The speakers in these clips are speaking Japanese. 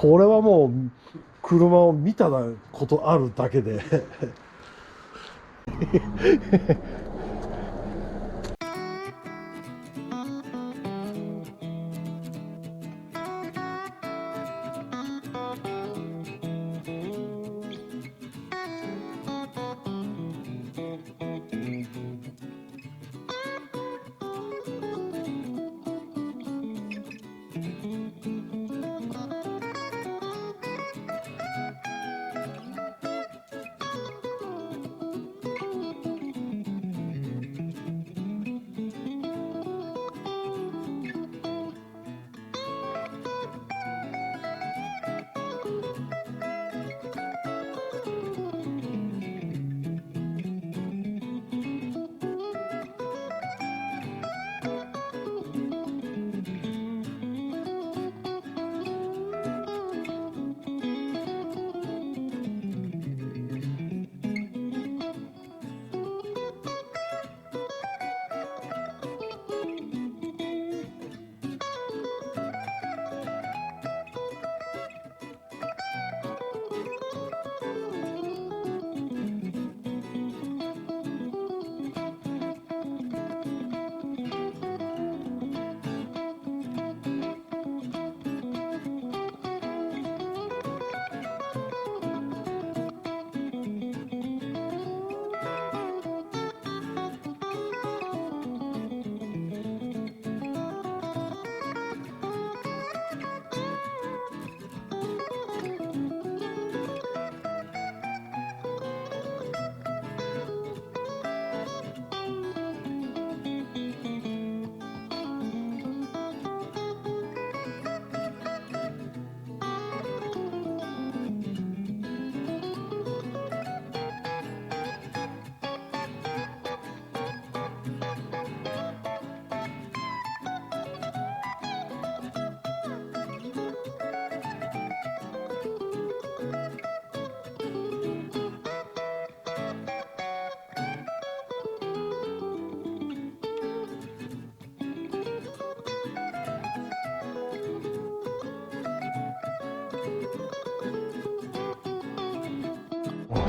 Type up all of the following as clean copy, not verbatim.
これはもう車を見たことあるだけで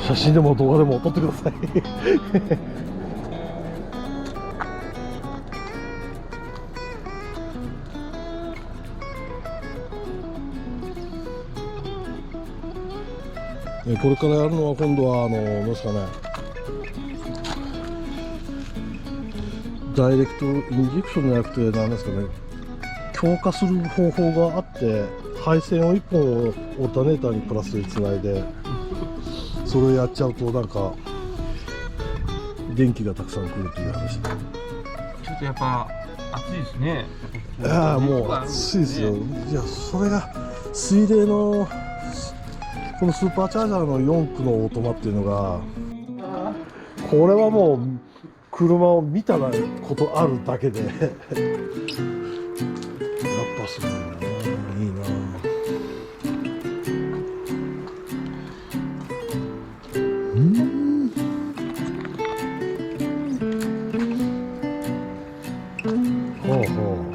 写真でも動画でも撮ってくださいこれからやるのは今度は何ですかね、ダイレクトインジェクションじゃなくて何ですかね、強化する方法があって、配線を1本をオルタネーターにプラスでつないで、それをやっちゃうとなんか電気がたくさん来るという話で、ちょっとやっぱ暑いですね。ああもう暑いですよ。いやそれが水冷のこのスーパーチャージャーの4駆のオートマっていうのが、これはもう車を見たことあるだけでやっぱすごいな、いいな。ほうほう。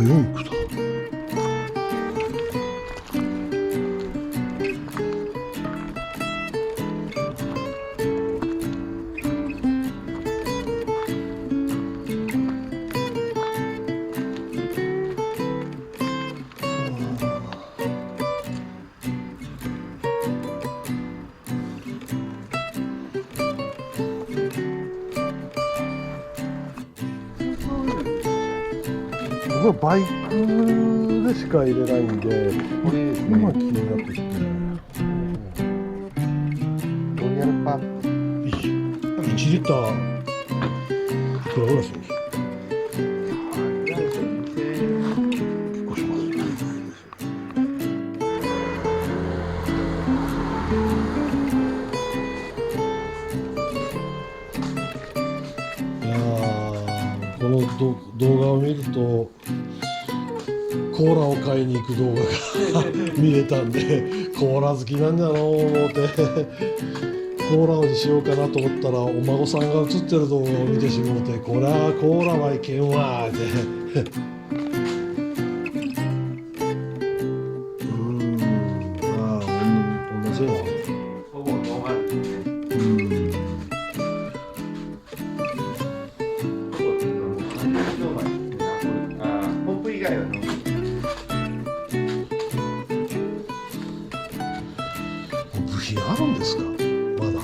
四駆だ。僕はバイクでしか入れないんで、これですね。今気になってきて、ロイヤルパン。 1リッターいくらぐらいするんですか？結構しますね。いやー、この動画を見るとコーラを買いに行く動画が見れたんで、コーラ好きなんだろう思ってコーラにしようかなと思ったら、お孫さんが映ってる動画を見てしもうて、こらコーラはいけんわーってああ、同じよほぼノーマルですね。ポンプ以外はノーマル。部品あるんですか？まだ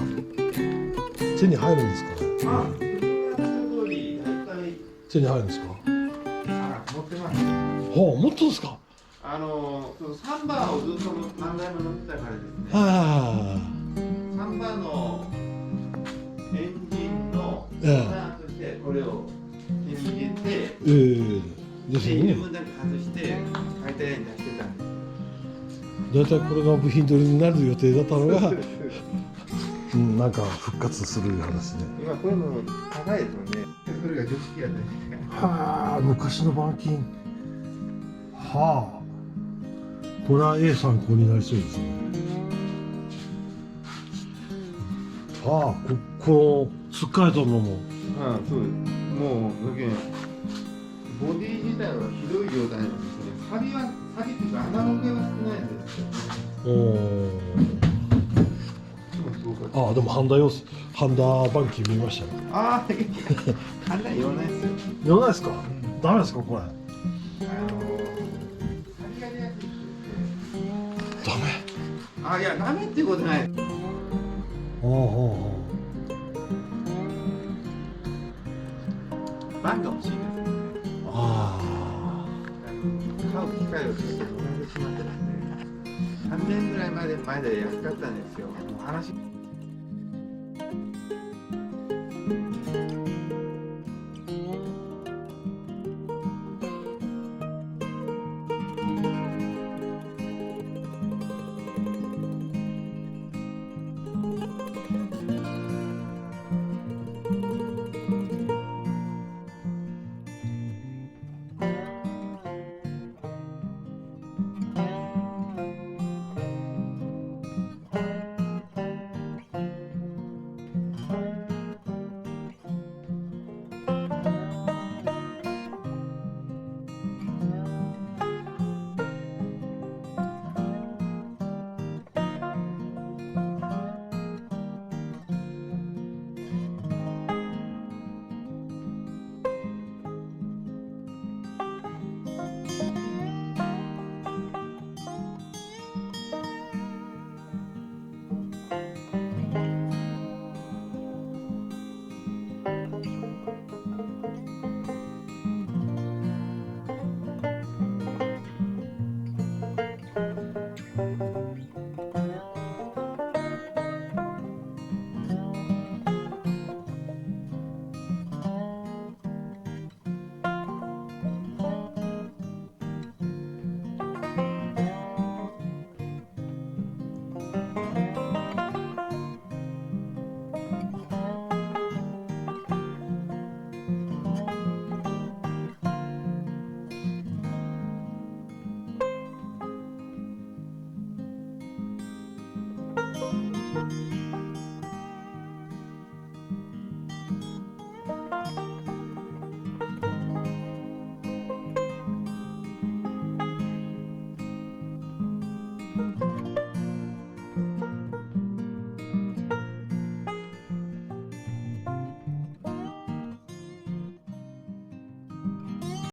手に入るんですかね？あ、それは通り大体手に入るんですか？持ってます。はあ、もっとですか？そのサンバーをずっと何台も乗ってたからですね。はサンバーのエンジンのパターンとしてこれを手に入れて、ですでよね。自分だけ外して解体屋に出してたんです。だいたいこれが部品取りになる予定だったのがなんか復活する話ね。今こういうの高いですもんね。それが常識やったりして。はあ、昔の板金。はあ、これは参考になりそうですね。はあ、このつっかえたのも。ああ、そうです。もうだけボディ自体はひどい状態なんですね。サビっていうか穴の毛は少ないんですよ。ああ、でもハンダ板金見ましたよ。ああ、あんなん言わないですよ。言わないですか？ダメですかこれ？サビが出やすいってダメ。あ、いや、ダメっていうことない。バンが欲しいです。買う機会をちょっと逃してしまってですね。3年ぐらい前で安かったんですよ。もう話